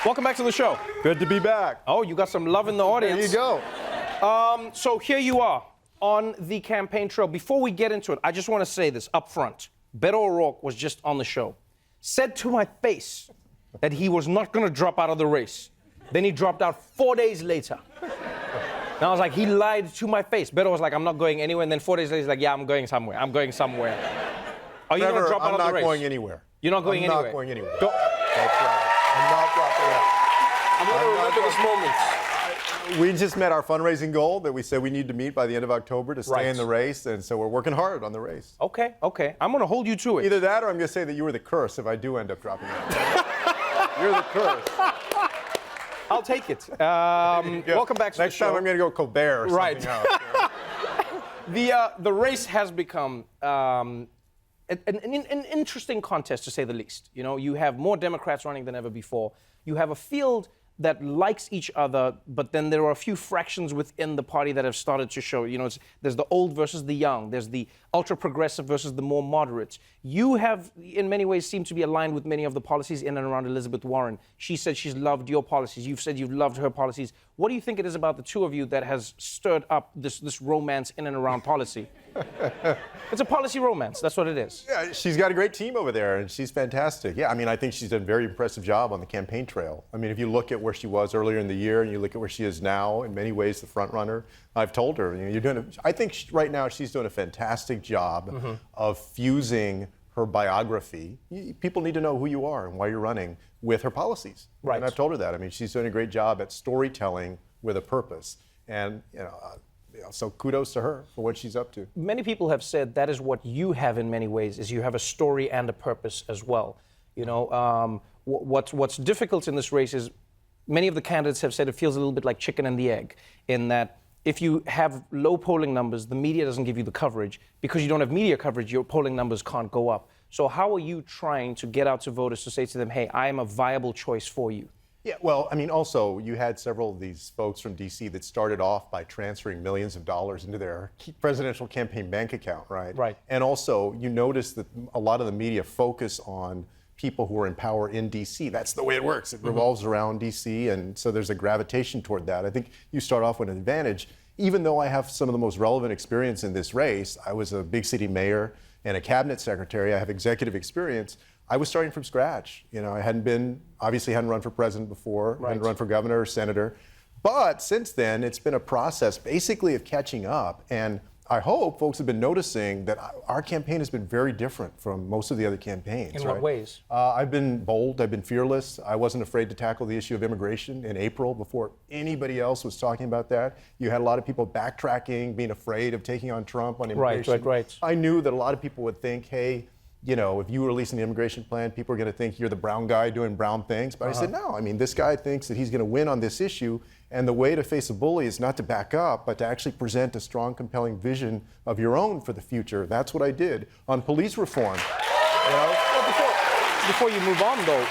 Welcome back to the show. Good to be back. Oh, you got some love in the audience. There you go. So here you are on the campaign trail. Before we get into it, I just want to say this up front. Beto O'Rourke was just on the show. Said to my face that he was not going to drop out of the race. Then he dropped out 4 days later. And I was like, he lied to my face. Beto was like, I'm not going anywhere. And then 4 days later, he's like, yeah, I'm going somewhere. I'm going somewhere. Are you going to drop out of the race? I'm not going anywhere. You're not going anywhere? I'm not going anywhere. That's right. I'm not dropping out. I'm going to remember this moment. We just met our fundraising goal that we said we need to meet by the end of October to stay in the race, and so we're working hard on the race. Okay. I'm going to hold you to it. Either that or I'm going to say that you were the curse if I do end up dropping out. You're the curse. I'll take it. Welcome back to the show. Next time I'm going to go Colbert or something else. The race has become an interesting contest, to say the least. You know, you have more Democrats running than ever before. You have a field that likes each other, but then there are a few fractions within the party that have started to show, you know, there's the old versus the young, there's the ultra-progressive versus the more moderates. You have, in many ways, seemed to be aligned with many of the policies in and around Elizabeth Warren. She said she's loved your policies. You've said you've loved her policies. What do you think it is about the two of you that has stirred up this romance in and around policy? It's a policy romance. That's what it is. Yeah, she's got a great team over there, and she's fantastic. Yeah, I mean, I think she's done a very impressive job on the campaign trail. I mean, if you look at where she was earlier in the year and you look at where she is now, in many ways, the front runner, I've told her, you know, I think right now she's doing a fantastic job of fusing her biography. People need to know who you are and why you're running with her policies. Right. And I've told her that. I mean, she's doing a great job at storytelling with a purpose. And, you know, so kudos to her for what she's up to. Many people have said that is what you have in many ways, is you have a story and a purpose as well. You know, what's difficult in this race is many of the candidates have said it feels a little bit like chicken and the egg, in that if you have low polling numbers, the media doesn't give you the coverage. Because you don't have media coverage, your polling numbers can't go up. So how are you trying to get out to voters to say to them, hey, I am a viable choice for you? Yeah, well, I mean, also, you had several of these folks from D.C. that started off by transferring millions of dollars into their presidential campaign bank account, right? Right. And also, you notice that a lot of the media focus on people who are in power in D.C. That's the way it works. It revolves around D.C., and so there's a gravitation toward that. I think you start off with an advantage. Even though I have some of the most relevant experience in this race, I was a big city mayor and a cabinet secretary, I have executive experience, I was starting from scratch. You know, I obviously hadn't run for president before, hadn't run for governor or senator. But since then, it's been a process basically of catching up. And I hope folks have been noticing that our campaign has been very different from most of the other campaigns. In what ways? I've been bold, I've been fearless. I wasn't afraid to tackle the issue of immigration in April before anybody else was talking about that. You had a lot of people backtracking, being afraid of taking on Trump on immigration. Right. I knew that a lot of people would think, hey, you know, if you release an immigration plan, people are going to think you're the brown guy doing brown things. But I said, no, I mean, this guy thinks that he's going to win on this issue. And the way to face a bully is not to back up, but to actually present a strong, compelling vision of your own for the future. That's what I did on police reform. You know? Well, before you move on, though,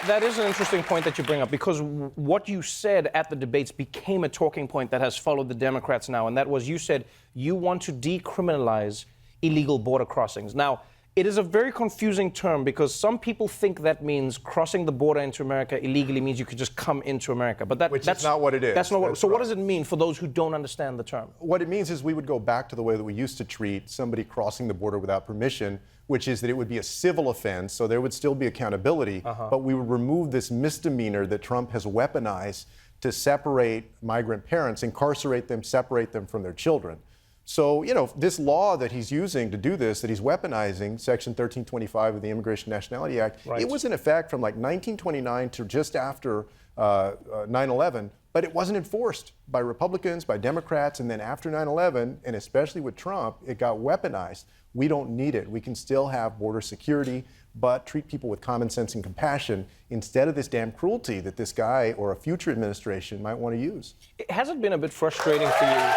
that is an interesting point that you bring up, because what you said at the debates became a talking point that has followed the Democrats now. And that was, you said you want to decriminalize illegal border crossings. Now, it is a very confusing term, because some people think that means crossing the border into America illegally means you could just come into America. But that's not what it is. That's not what. So what does it mean for those who don't understand the term? What it means is we would go back to the way that we used to treat somebody crossing the border without permission, which is that it would be a civil offense, so there would still be accountability, but we would remove this misdemeanor that Trump has weaponized to separate migrant parents, incarcerate them, separate them from their children. So, you know, this law that he's using to do this, that he's weaponizing, Section 1325 of the Immigration Nationality Act, it was in effect from like 1929 to just after 9/11, but it wasn't enforced by Republicans, by Democrats, and then after 9/11, and especially with Trump, it got weaponized. We don't need it. We can still have border security, but treat people with common sense and compassion instead of this damn cruelty that this guy or a future administration might want to use. Has it been a bit frustrating for you?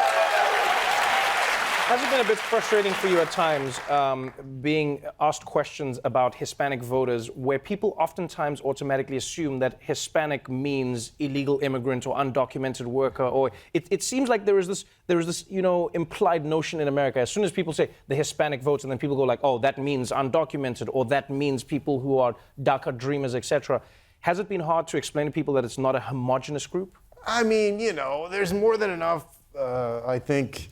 Has it been a bit frustrating for you at times being asked questions about Hispanic voters, where people oftentimes automatically assume that Hispanic means illegal immigrant or undocumented worker? Or it seems like there is this implied notion in America. As soon as people say the Hispanic votes, and then people go like, oh, that means undocumented, or that means people who are DACA dreamers, etc. Has it been hard to explain to people that it's not a homogenous group? I mean, there's more than enough, I think,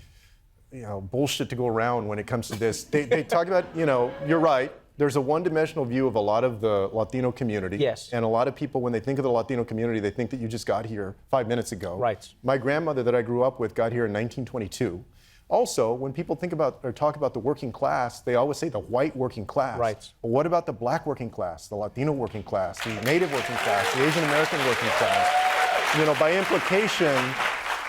bullshit to go around when it comes to this. They talk about, you're right. There's a one-dimensional view of a lot of the Latino community. Yes. And a lot of people, when they think of the Latino community, they think that you just got here 5 minutes ago. Right. My grandmother that I grew up with got here in 1922. Also, when people think about or talk about the working class, they always say the white working class. Right. But what about the black working class, the Latino working class, the Native working class, the Asian American working class?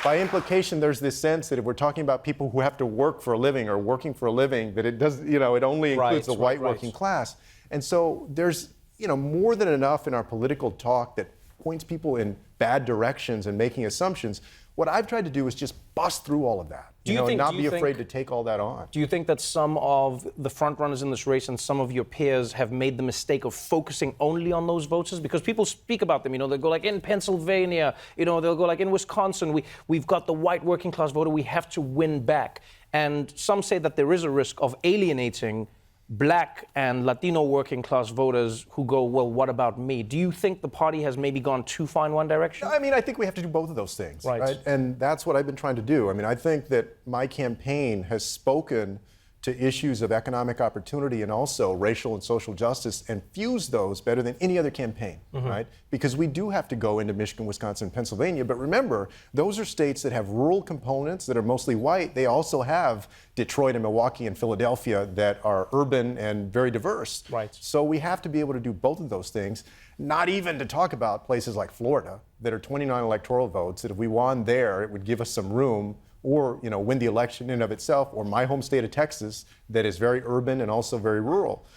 By implication, there's this sense that if we're talking about people who have to work for a living or working for a living, that it does, it only includes the white working class. And so there's, more than enough in our political talk that points people in bad directions and making assumptions. What I've tried to do is just bust through all of that, and not be afraid to take all that on. Do you think that some of the front runners in this race and some of your peers have made the mistake of focusing only on those voters? Because people speak about them, they'll go like in Pennsylvania, they'll go like in Wisconsin, we've got the white working class voter, we have to win back. And some say that there is a risk of alienating Black and Latino working class voters who go, well, what about me? Do you think the party has maybe gone too far in one direction? I mean, I think we have to do both of those things, right? And that's what I've been trying to do. I mean, I think that my campaign has spoken to issues of economic opportunity and also racial and social justice and fuse those better than any other campaign, right? Because we do have to go into Michigan, Wisconsin, and Pennsylvania, but remember, those are states that have rural components that are mostly white. They also have Detroit and Milwaukee and Philadelphia that are urban and very diverse. Right. So we have to be able to do both of those things, not even to talk about places like Florida that are 29 electoral votes, that if we won there, it would give us some room or win the election in and of itself, or my home state of Texas that is very urban and also very rural.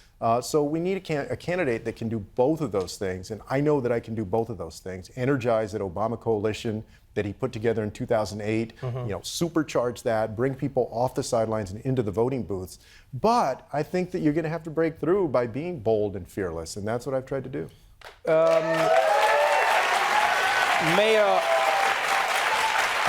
So we need a candidate that can do both of those things, and I know that I can do both of those things. Energize that Obama coalition that he put together in 2008, supercharge that, bring people off the sidelines and into the voting booths. But I think that you're going to have to break through by being bold and fearless, and that's what I've tried to do.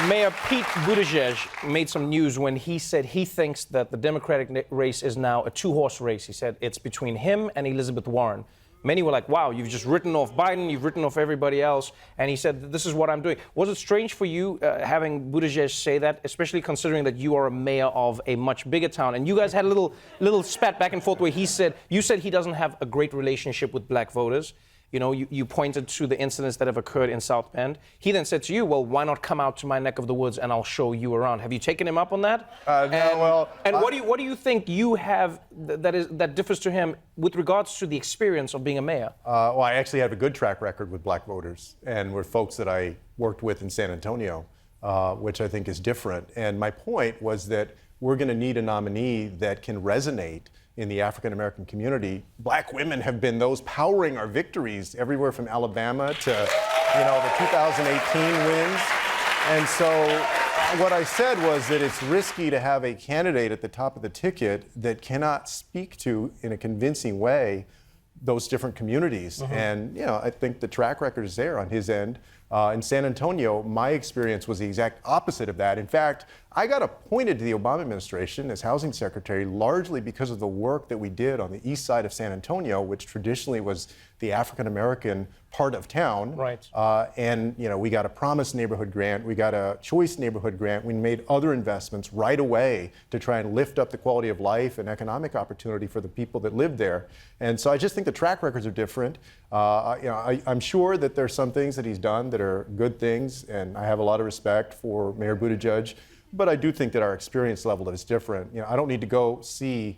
Mayor Pete Buttigieg made some news when he said he thinks that the Democratic race is now a two-horse race. He said it's between him and Elizabeth Warren. Many were like, wow, you've just written off Biden, you've written off everybody else. And he said, this is what I'm doing. Was it strange for you having Buttigieg say that, especially considering that you are a mayor of a much bigger town? And you guys had a little spat back and forth where you said he doesn't have a great relationship with black voters. You pointed to the incidents that have occurred in South Bend. He then said to you, well, why not come out to my neck of the woods and I'll show you around? Have you taken him up on that? What do you think you have that differs to him with regards to the experience of being a mayor? Well, I actually have a good track record with black voters and with folks that I worked with in San Antonio, which I think is different. And my point was that we're going to need a nominee that can resonate in the African American community. Black women have been those powering our victories everywhere from Alabama to, the 2018 wins. And so what I said was that it's risky to have a candidate at the top of the ticket that cannot speak to, in a convincing way, those different communities. And, I think the track record is there on his end. In San Antonio, my experience was the exact opposite of that. In fact, I got appointed to the Obama administration as housing secretary largely because of the work that we did on the east side of San Antonio, which traditionally was the African American part of town. Right. And we got a Promise neighborhood grant, we got a Choice neighborhood grant, we made other investments right away to try and lift up the quality of life and economic opportunity for the people that live there. And so I just think the track records are different. I'm sure that there's some things that he's done that are good things, and I have a lot of respect for Mayor Buttigieg. But I do think that our experience level is different. I don't need to go see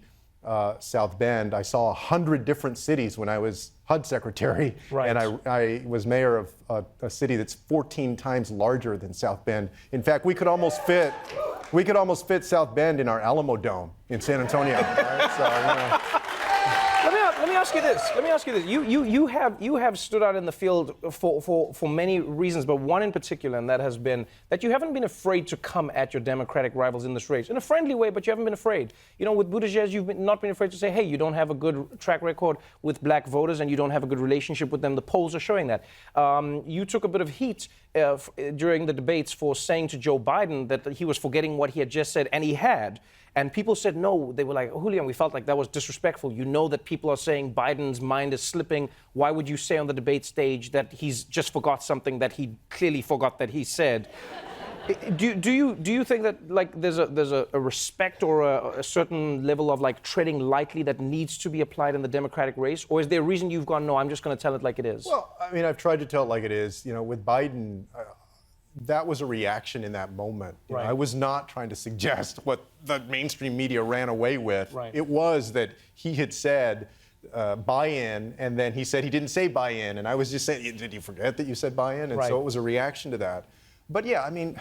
South Bend. I saw 100 different cities when I was HUD secretary, right. And I was mayor of a city that's 14 times larger than South Bend. In fact, we could almost fit South Bend in our Alamo Dome in San Antonio. Right? So, Let me ask you this. You have stood out in the field for many reasons, but one in particular, and that has been that you haven't been afraid to come at your Democratic rivals in this race in a friendly way, but you haven't been afraid. With Buttigieg, you've not been afraid to say, hey, you don't have a good track record with black voters and you don't have a good relationship with them. The polls are showing that. You took a bit of heat during the debates for saying to Joe Biden that he was forgetting what he had just said, and he had. And people said no. They were like, Julian, we felt like that was disrespectful. You know that people are saying Biden's mind is slipping. Why would you say on the debate stage that he's just forgot something that he clearly forgot that he said? Do you think that like there's a respect or a certain level of like treading lightly that needs to be applied in the Democratic race, or is there a reason you've gone no? I'm just going to tell it like it is. Well, I mean, I've tried to tell it like it is. You know, with Biden, that was a reaction in that moment. You know, I was not trying to suggest what the mainstream media ran away with. Right. It was that he had said buy-in, and then he said he didn't say buy-in, and I was just saying, did you forget that you said buy-in? And so it was a reaction to that. But yeah, I mean,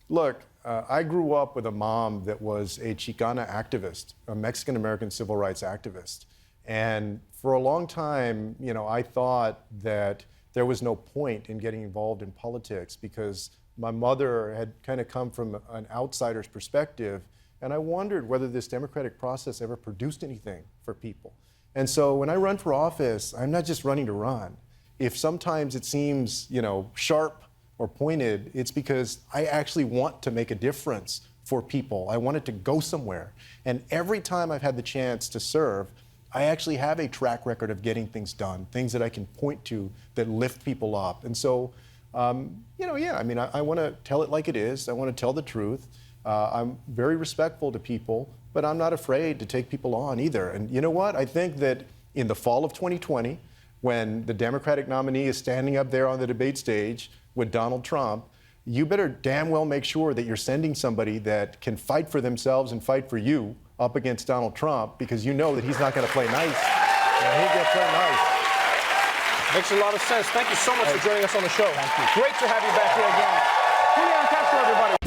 look, I grew up with a mom that was a Chicana activist, a Mexican-American civil rights activist. And for a long time, you know, I thought that there was no point in getting involved in politics because my mother had kind of come from an outsider's perspective, and I wondered whether this democratic process ever produced anything for people. And so when I run for office, I'm not just running to run. If sometimes it seems, you know, sharp or pointed, it's because I actually want to make a difference for people. I want it to go somewhere. And every time I've had the chance to serve, I actually have a track record of getting things done, things that I can point to that lift people up. And so, you know, yeah, I mean, I want to tell it like it is. I want to tell the truth. I'm very respectful to people, but I'm not afraid to take people on either. And you know what? I think that in the fall of 2020, when the Democratic nominee is standing up there on the debate stage with Donald Trump, you better damn well make sure that you're sending somebody that can fight for themselves and fight for you up against Donald Trump, because you know that he's not going to play nice. He's going to play nice. Makes a lot of sense. Thank you so much for joining us on the show. Thank you. Great to have you back here again. Julián Castro, everybody.